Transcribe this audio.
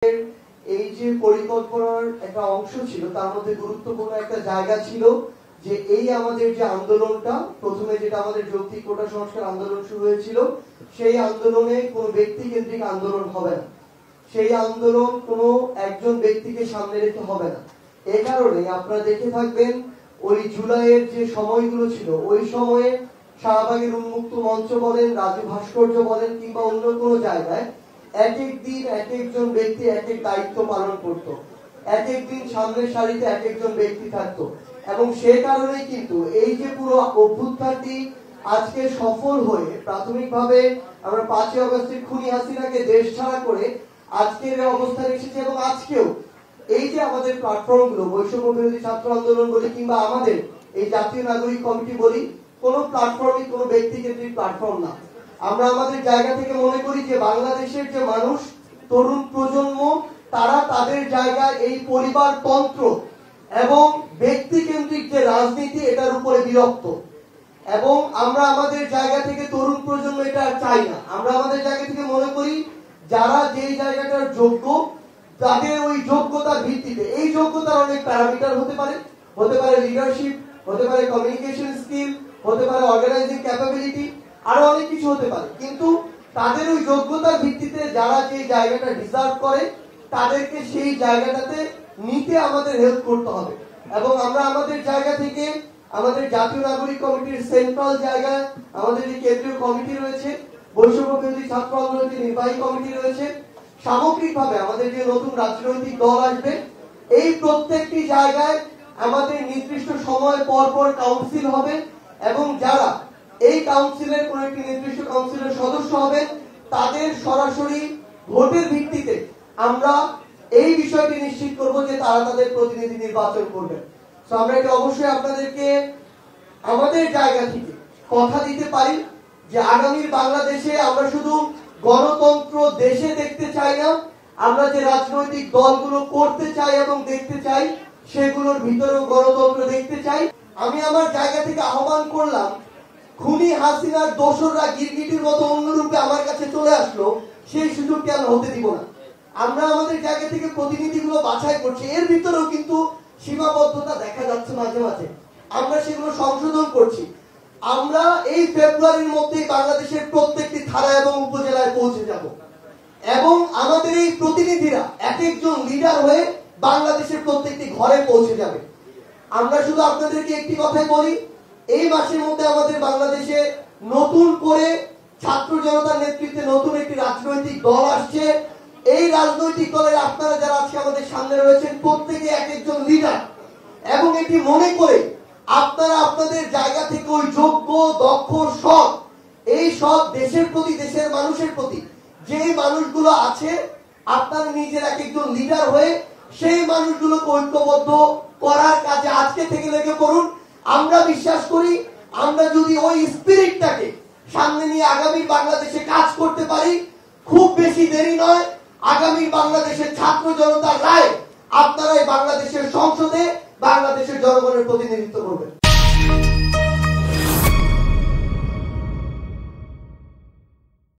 এই যে পরিকল্পনার একটা অংশ ছিল, তার মধ্যে গুরুত্বপূর্ণ একটা জায়গা ছিল যে এই আমাদের যে আন্দোলনটা, প্রথমে যেটা আমাদের যৌক্তিক কোটা সংস্কার আন্দোলন শুরু হয়েছিল, সেই আন্দোলনে কোনো ব্যক্তি কেন্দ্রিক আন্দোলন হবে না, সেই আন্দোলন কোনো একজন ব্যক্তিকে সামনে রেখে হবে না। এ কারণে আপনারা দেখে থাকবেন ওই জুলাইয়ের যে সময়গুলো ছিল, ওই সময়ে শাহবাগের উন্মুক্ত মঞ্চ বলেন, রাজু ভাস্কর্য বলেন, কিংবা অন্য কোনো জায়গায় এক এক দিন এক একজন ব্যক্তি এক এক দায়িত্ব পালন করত, এক এক দিন সামনের সারিতে এক একজন ব্যক্তি থাকতো। এবং সে কারণেই কিন্তু এই যে পুরো অভ্যুত্থানটি আজকে সফল হয়ে প্রাথমিকভাবে আমরা 5ই আগস্টের খুনি হাসিনাকে দেশ ছাড়া করে আজকের অবস্থায় এসেছে। এবং আজকেও এই যে আমাদের প্ল্যাটফর্মগুলো, বৈষম্য বিরোধী ছাত্র আন্দোলন বলি কিংবা আমাদের এই জাতীয় নাগরিক কমিটি বলি, কোন প্ল্যাটফর্মই কোনো ব্যক্তি কেন্দ্রিক প্ল্যাটফর্ম না। আমরা আমাদের জায়গা থেকে মনে করি যে বাংলাদেশের যে মানুষ, তরুণ প্রজন্ম, তারা তাদের জায়গায় এই পরিবার তন্ত্র এবং ব্যক্তি কেন্দ্রিক যে রাজনীতি, এটার উপরে বিরক্ত। এবং আমরা আমাদের জায়গা থেকে তরুণ প্রজন্ম এটা চাই না। আমরা আমাদের জায়গা থেকে মনে করি যারা যেই জায়গাটার যোগ্য, তাদের ওই যোগ্যতার ভিত্তিতে, এই যোগ্যতার অনেক প্যারামিটার হতে পারে, লিডারশিপ, হতে পারে কমিউনিকেশন স্কিল, হতে পারে অর্গানাইজিং ক্যাপাবিলিটি, আরো অনেক কিছু হতে পারে। কিন্তু তাদের ওই যোগ্যতার ভিত্তিতে যারা যে জায়গাটা ডিজার্ভ করে, তাদেরকে সেই জায়গাটাতে নিতে আমাদের হেল্প করতে হবে। এবং আমরা আমাদের জায়গা থেকে আমাদের জাতীয় নাগরিক কমিটির সেন্ট্রাল জায়গায় আমাদের যে কেন্দ্রীয় কমিটি রয়েছে, বৈষম্য বিরোধী ছাত্র আন্দোলনের নির্বাহী কমিটি রয়েছে, সামগ্রিকভাবে আমাদের যে নতুন রাজনৈতিক দল আসবে, এই প্রত্যেকটি জায়গায় আমাদের নির্দিষ্ট সময় পর পর কাউন্সিল হবে। এবং যারা এই কাউন্সিলের কোন একটি নির্দিষ্ট কাউন্সিলের সদস্য হবেন, তাদের সরাসরি ভোটের ভিত্তিতে আমরা এই বিষয়টি নিশ্চিত করব যে তারা তাদের প্রতিনিধি নির্বাচন করবেন। তো আমরা এটা অবশ্যই আপনাদেরকে আমাদের জায়গা থেকে কথা দিতে পারি যে আগামীর বাংলাদেশে আমরা শুধু গণতন্ত্র দেশে দেখতে চাই না, আমরা যে রাজনৈতিক দলগুলো করতে চাই এবং দেখতে চাই, সেগুলোর ভিতরেও গণতন্ত্র দেখতে চাই। আমি আমার জায়গা থেকে আহ্বান করলাম, খুনি হাসিনার দোসররা গিরগিটির মতো অন্য রূপে আমার কাছে চলে আসলো, সেই সুযোগটি আমরা হতে দিব না। আমরা আমাদের জায়গা থেকে প্রতিনিধিগুলো বাছাই করছি, এর ভিতরেও কিন্তু সীমাবদ্ধতা দেখা যাচ্ছে মাঝে মাঝে, আমরা সেগুলো সংশোধন করছি। আমরা এই ফেব্রুয়ারির মধ্যেই বাংলাদেশের প্রত্যেকটি থানা এবং উপজেলায় পৌঁছে যাব এবং আমাদের এই প্রতিনিধিরা এক একজন লিডার হয়ে বাংলাদেশের প্রত্যেকটি ঘরে পৌঁছে যাবে। আমরা শুধু আপনাদেরকে একটি কথাই বলি, এই মাসের মধ্যে আমাদের বাংলাদেশে নতুন করে ছাত্র জনতার নেতৃত্বে নতুন একটি রাজনৈতিক দল আসছে। এই রাজনৈতিক দলের আপনারা যারা আজকে আমাদের সামনে রয়েছেন, প্রত্যেকে এক একজন লিডার। এবং এটি মনে করে আপনারা আপনাদের জায়গা থেকে ওই যোগ্য, দক্ষ, সৎ, এই সৎ দেশের প্রতি, দেশের মানুষের প্রতি যে মানুষগুলো আছে, আপনারা নিজের এক একজন লিডার হয়ে সেই মানুষগুলোকে ঐক্যবদ্ধ করার কাজে আজকে থেকে লেগে পড়ুন। আমরা বিশ্বাস করি, আমরা যদি ওই স্পিরিটটাকে সামনে নিয়ে আগামী বাংলাদেশে কাজ করতে পারি, খুব বেশি দেরি নয়, আগামী বাংলাদেশের ছাত্র জনতার রায় আপনারাই বাংলাদেশের সংসদে বাংলাদেশের জনগণের প্রতিনিধিত্ব করবেন।